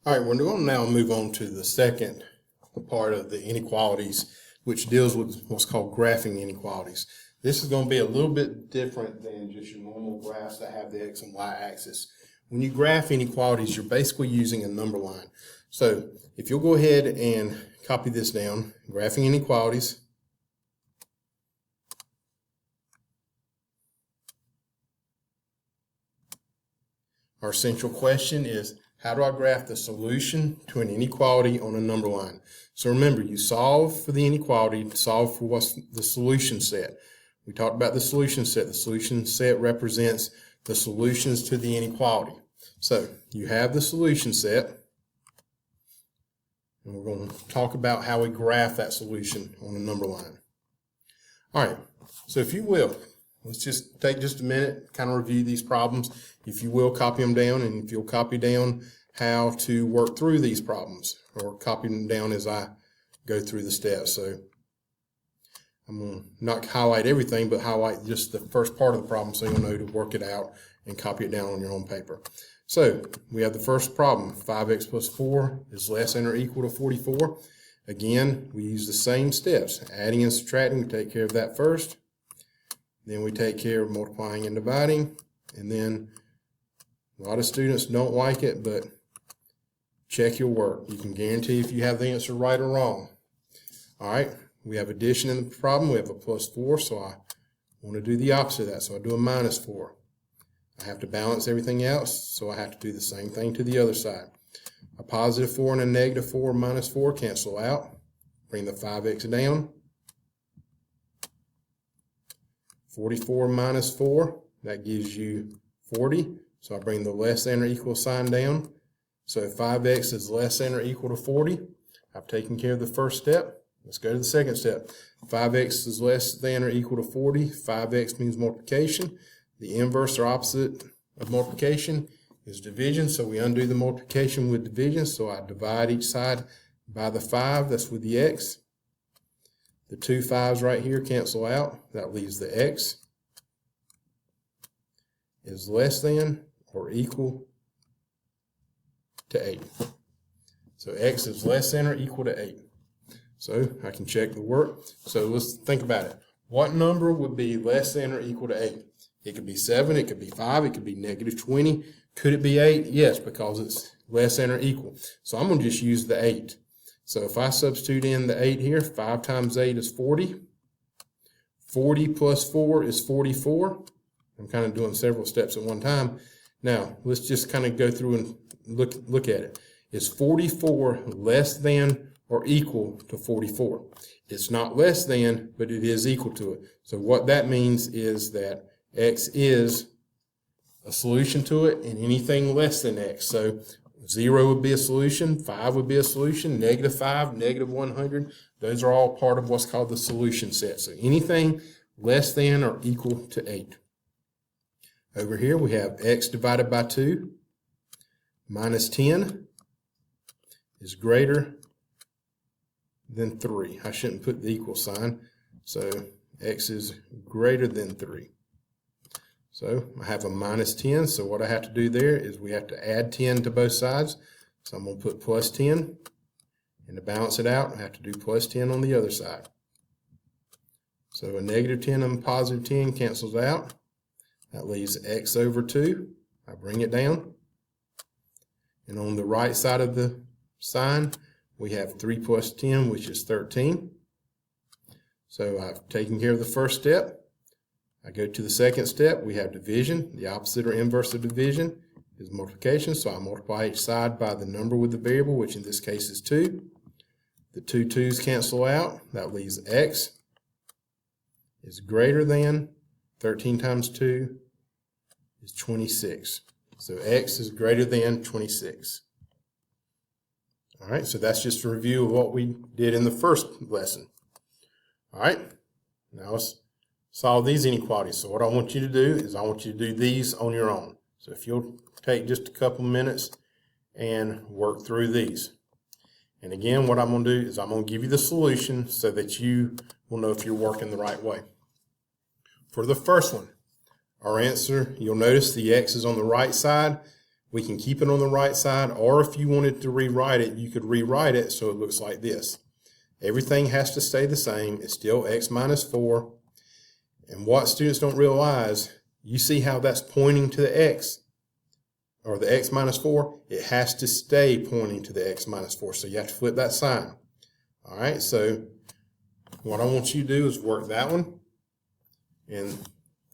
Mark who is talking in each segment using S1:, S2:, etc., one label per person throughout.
S1: All right, we're going to now move on to the second part of the inequalities, which deals with what's called graphing inequalities. This is going to be a little bit different than just your normal graphs that have the X and Y axis. When you graph inequalities, you're basically using a number line. So if you'll go ahead and copy this down, graphing inequalities. Our central question is, how do I graph the solution to an inequality on a number line? So remember, you solve for the inequality to solve for what's the solution set. We talked about the solution set. The solution set represents the solutions to the inequality. So you have the solution set, and we're going to talk about how we graph that solution on a number line. All right, so if you will, let's just take just a minute, kind of review these problems. If you will, copy them down, and if you'll copy down how to work through these problems, or copy them down as I go through the steps. So I'm going to not highlight everything, but highlight just the first part of the problem so you'll know to work it out and copy it down on your own paper. So we have the first problem, 5x plus 4 is less than or equal to 44. Again, we use the same steps. Adding and subtracting, we take care of that first. Then we take care of multiplying and dividing. And then a lot of students don't like it, but check your work. You can guarantee if you have the answer right or wrong. All right, we have addition in the problem. We have a plus 4, so I want to do the opposite of that. So I do a minus 4. I have to balance everything else, so I have to do the same thing to the other side. A positive 4 and a negative 4 minus 4 cancel out. Bring the 5x down. 44 minus 4, that gives you 40. So I bring the less than or equal sign down. So if 5x is less than or equal to 40, I've taken care of the first step. Let's go to the second step. 5x is less than or equal to 40. 5x means multiplication. The inverse or opposite of multiplication is division. So we undo the multiplication with division. So I divide each side by the 5. That's with the x. The two 5s right here cancel out. That leaves the x is less than or equal to 8. So x is less than or equal to 8. So I can check the work. So let's think about it. What number would be less than or equal to 8? It could be 7, it could be 5, it could be negative 20. Could it be 8? Yes, because it's less than or equal. So I'm going to just use the 8. So if I substitute in the 8 here, 5 times 8 is 40. 40 plus 4 is 44. I'm kind of doing several steps at one time. Now, let's just kind of go through and look at it. Is 44 less than or equal to 44? It's not less than, but it is equal to it. So what that means is that x is a solution to it, and anything less than x. So 0 would be a solution, 5 would be a solution, negative 5, negative 100. Those are all part of what's called the solution set. So anything less than or equal to 8. Over here we have x divided by 2 minus 10 is greater than 3. I shouldn't put the equal sign. So x is greater than 3. So I have a minus 10. So what I have to do there is we have to add 10 to both sides. So I'm going to put plus 10. And to balance it out, I have to do plus 10 on the other side. So a negative 10 and a positive 10 cancels out. That leaves x over 2. I bring it down. And on the right side of the sign, we have 3 plus 10, which is 13. So I've taken care of the first step. I go to the second step. We have division. The opposite or inverse of division is multiplication. So I multiply each side by the number with the variable, which in this case is 2. The two 2's cancel out. That leaves x is greater than 13 times 2 is 26. So x is greater than 26. All right, so that's just a review of what we did in the first lesson. All right, now let's solve these inequalities. So what I want you to do is I want you to do these on your own. So if you'll take just a couple minutes and work through these. And again, what I'm going to do is I'm going to give you the solution so that you will know if you're working the right way. For the first one, our answer, you'll notice the x is on the right side. we can keep it on the right side, or if you wanted to rewrite it, you could rewrite it so it looks like this. Everything has to stay the same. It's still x minus 4. And what students don't realize, you see how that's pointing to the x, or the x minus 4? It has to stay pointing to the x minus 4, so you have to flip that sign. All right, so what I want you to do is work that one and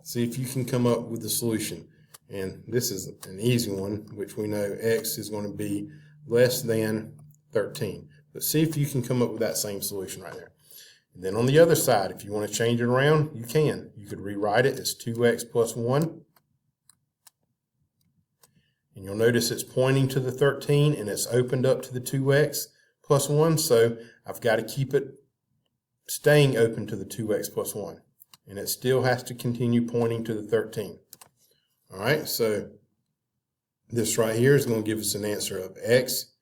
S1: see if you can come up with the solution. And this is an easy one, which we know x is going to be less than 13. But see if you can come up with that same solution right there. And then on the other side, if you want to change it around, you can. You could rewrite it as 2x plus 1. And you'll notice it's pointing to the 13 and it's opened up to the 2x plus 1. So I've got to keep it staying open to the 2x plus 1. And it still has to continue pointing to the 13. All right, so this right here is going to give us an answer of x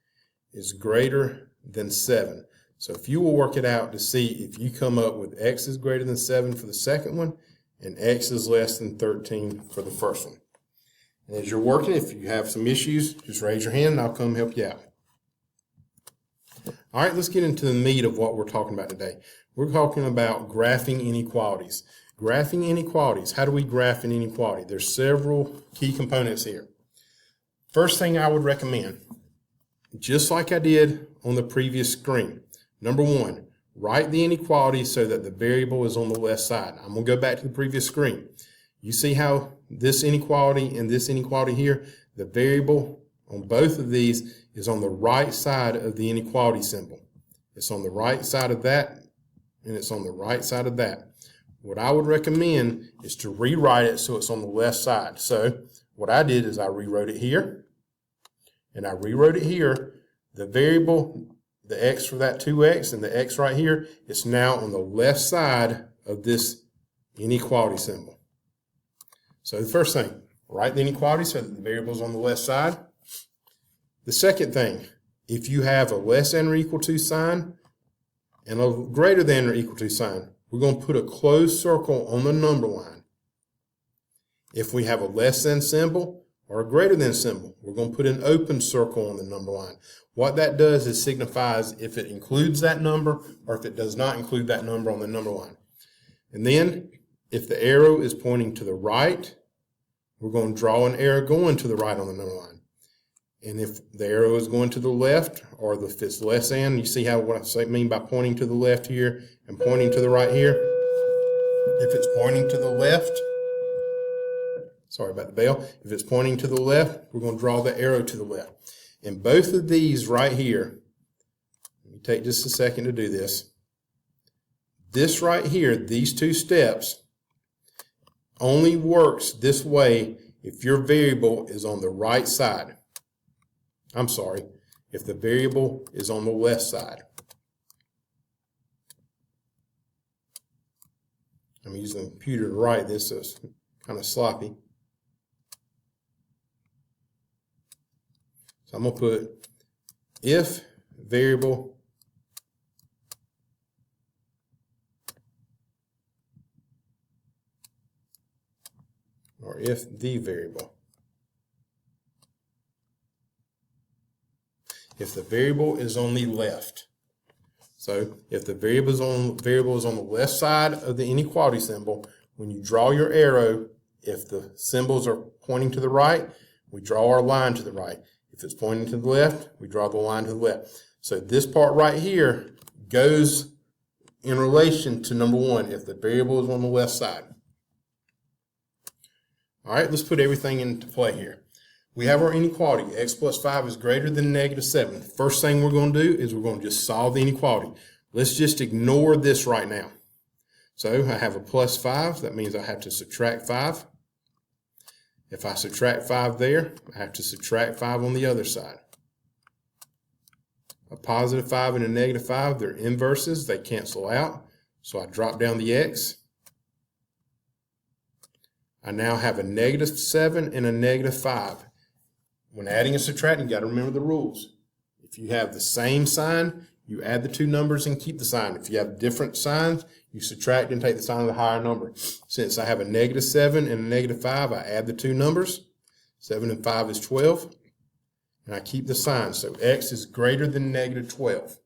S1: is greater than 7. So if you will work it out to see if you come up with x is greater than 7 for the second one and x is less than 13 for the first one. And as you're working, if you have some issues, just raise your hand and I'll come help you out. All right, let's get into the meat of what we're talking about today. We're talking about graphing inequalities. Graphing inequalities. How do we graph an inequality? There's several key components here. First thing I would recommend, just like I did on the previous screen, number one, write the inequality so that the variable is on the left side. I'm going to go back to the previous screen. You see how this inequality and this inequality here, the variable on both of these is on the right side of the inequality symbol. It's on the right side of that, and it's on the right side of that. What I would recommend is to rewrite it so it's on the left side. So what I did is I rewrote it here, and I rewrote it here. The variable, the x for that 2x and the x right here, is now on the left side of this inequality symbol. So the first thing, write the inequality so that the variable is on the left side. The second thing, if you have a less than or equal to sign and a greater than or equal to sign, we're going to put a closed circle on the number line. If we have a less than symbol or a greater than symbol, we're going to put an open circle on the number line. What that does is signifies if it includes that number or if it does not include that number on the number line. And then if the arrow is pointing to the right, we're going to draw an arrow going to the right on the number line. And if the arrow is going to the left, or if it's less than, you see how what I mean by pointing to the left here and pointing to the right here? If it's pointing to the left, sorry about the bell, if it's pointing to the left, we're going to draw the arrow to the left. And both of these right here, let me take just a second to do this. This right here, these two steps, only works this way if your variable is on the right side. I'm sorry, if the variable is on the left side. I'm using the computer to write this, so it's kind of sloppy. So I'm going to put if variable or if the variable. If the variable is on the left. So if the variable is on the left side of the inequality symbol, when you draw your arrow, if the symbols are pointing to the right, we draw our line to the right. If it's pointing to the left, we draw the line to the left. So this part right here goes in relation to number one, if the variable is on the left side. All right, let's put everything into play here. We have our inequality. X plus 5 is greater than negative 7. First thing we're going to do is we're going to just solve the inequality. Let's just ignore this right now. So I have a plus 5. That means I have to subtract 5. If I subtract 5 there, I have to subtract 5 on the other side. A positive 5 and a negative 5, they're inverses. They cancel out. So I drop down the x. I now have a negative 7 and a negative 5. When adding and subtracting, you got to remember the rules. If you have the same sign, you add the two numbers and keep the sign. If you have different signs, you subtract and take the sign of the higher number. Since I have a negative 7 and a negative 5, I add the two numbers. 7 and 5 is 12. and I keep the sign. So x is greater than negative 12.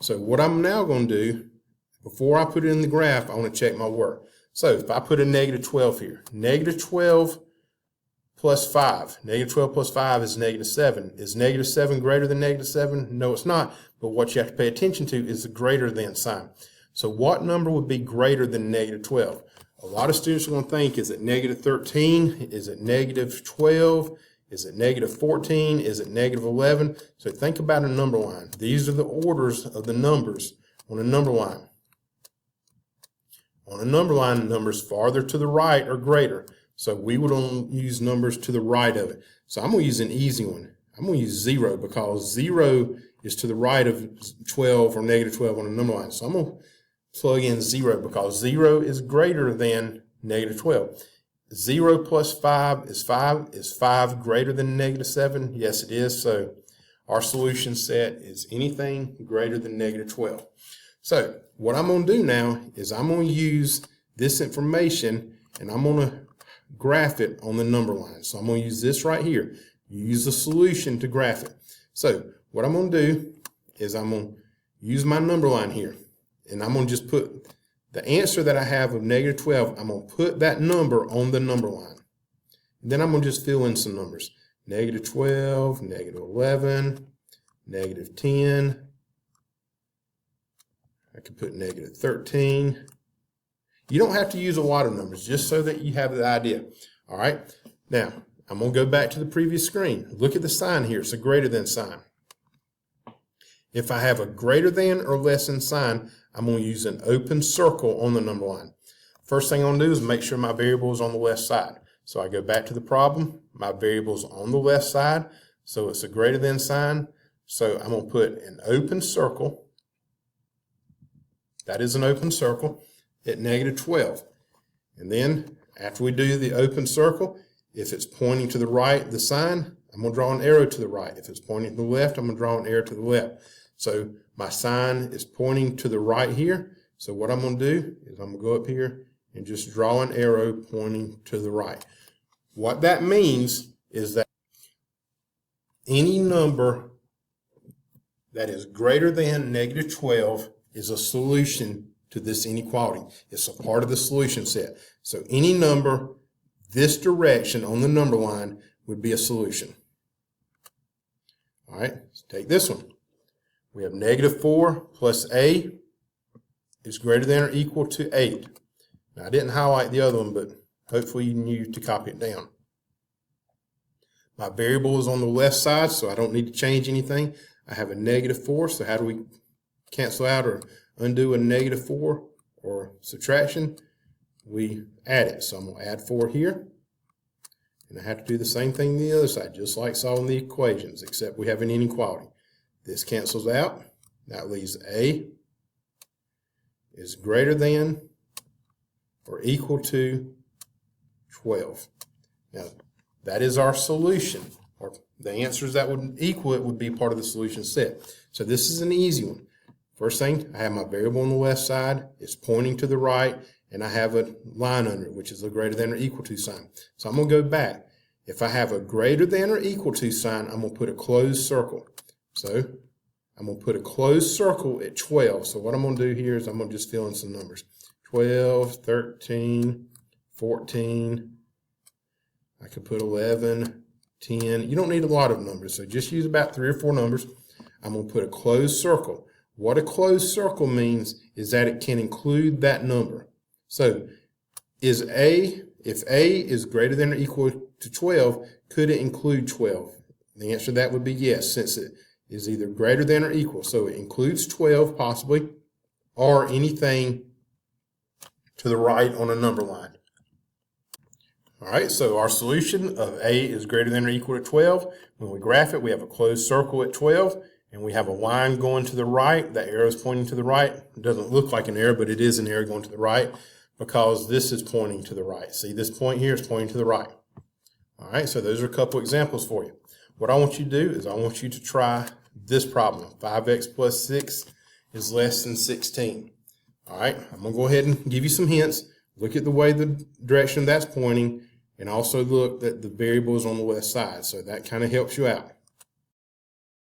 S1: So what I'm now going to do, before I put it in the graph, I want to check my work. So if I put a negative 12 here, negative 12 plus 5. Negative 12 plus 5 is negative 7. Is negative 7 greater than negative 7? No, it's not. But what you have to pay attention to is the greater than sign. So what number would be greater than negative 12? A lot of students are going to think, is it negative 13? Is it negative 12? Is it negative 14? Is it negative 11? So think about a number line. These are the orders of the numbers on a number line. On a number line, numbers farther to the right are greater. So we would only use numbers to the right of it. So I'm going to use an easy one. I'm going to use 0 because 0 is to the right of 12 or negative 12 on a number line. So I'm going to plug in 0 because 0 is greater than negative 12. 0 plus 5 is 5. Is 5 greater than negative 7? Yes, it is. So our solution set is anything greater than negative 12. So what I'm going to do now is I'm going to use this information and I'm going to graph it on the number line. So I'm going to use this right here. You use the solution to graph it. So what I'm going to do is I'm going to use my number line here. And I'm going to just put the answer that I have of negative 12, I'm going to put that number on the number line. And then I'm going to just fill in some numbers. Negative 12, negative 11, negative 10. I could put negative 13. You don't have to use a lot of numbers, just so that you have the idea. All right. Now, I'm going to go back to the previous screen. Look at the sign here. It's a greater than sign. If I have a greater than or less than sign, I'm going to use an open circle on the number line. First thing I'm going to do is make sure my variable is on the left side. So I go back to the problem. My variable is on the left side, so it's a greater than sign. So I'm going to put an open circle. That is an open circle at negative 12. And then after we do the open circle, if it's pointing to the right, the sign, I'm going to draw an arrow to the right. If it's pointing to the left, I'm going to draw an arrow to the left. So my sign is pointing to the right here. So what I'm going to do is I'm going to go up here and just draw an arrow pointing to the right. What that means is that any number that is greater than negative 12 is a solution to this inequality. It's a part of the solution set. So any number this direction on the number line would be a solution. All right, let's take this one. We have negative 4 plus a is greater than or equal to 8. Now, I didn't highlight the other one, but hopefully you knew to copy it down. My variable is on the left side, so I don't need to change anything. I have a negative 4, so how do we cancel out or undo a negative 4 or subtraction? We add it. So I'm going to add 4 here. And I have to do the same thing on the other side, just like solving the equations, except we have an inequality. This cancels out. That leaves a is greater than or equal to 12. Now, that is our solution, or the answers that would equal it would be part of the solution set. So this is an easy one. First thing, I have my variable on the left side. It's pointing to the right, and I have a line under it, which is a greater than or equal to sign. So I'm going to go back. If I have a greater than or equal to sign, I'm going to put a closed circle. So I'm going to put a closed circle at 12. So what I'm going to do here is I'm going to just fill in some numbers. 12, 13, 14. I could put 11, 10. You don't need a lot of numbers, so just use about 3 or 4 numbers. I'm going to put a closed circle. What a closed circle means is that it can include that number. So if a is greater than or equal to 12, could it include 12? The answer to that would be yes, since it is either greater than or equal. So it includes 12 possibly, or anything to the right on a number line. All right, so our solution of a is greater than or equal to 12. When we graph it, we have a closed circle at 12, and we have a line going to the right. The arrow is pointing to the right. It doesn't look like an arrow, but it is an arrow going to the right because this is pointing to the right. See, this point here is pointing to the right. All right, so those are a couple examples for you. What I want you to do is I want you to try this problem. 5x plus 6 is less than 16. All right, I'm going to go ahead and give you some hints. Look at the way the direction that's pointing, and also look that the variable is on the left side. So that kind of helps you out.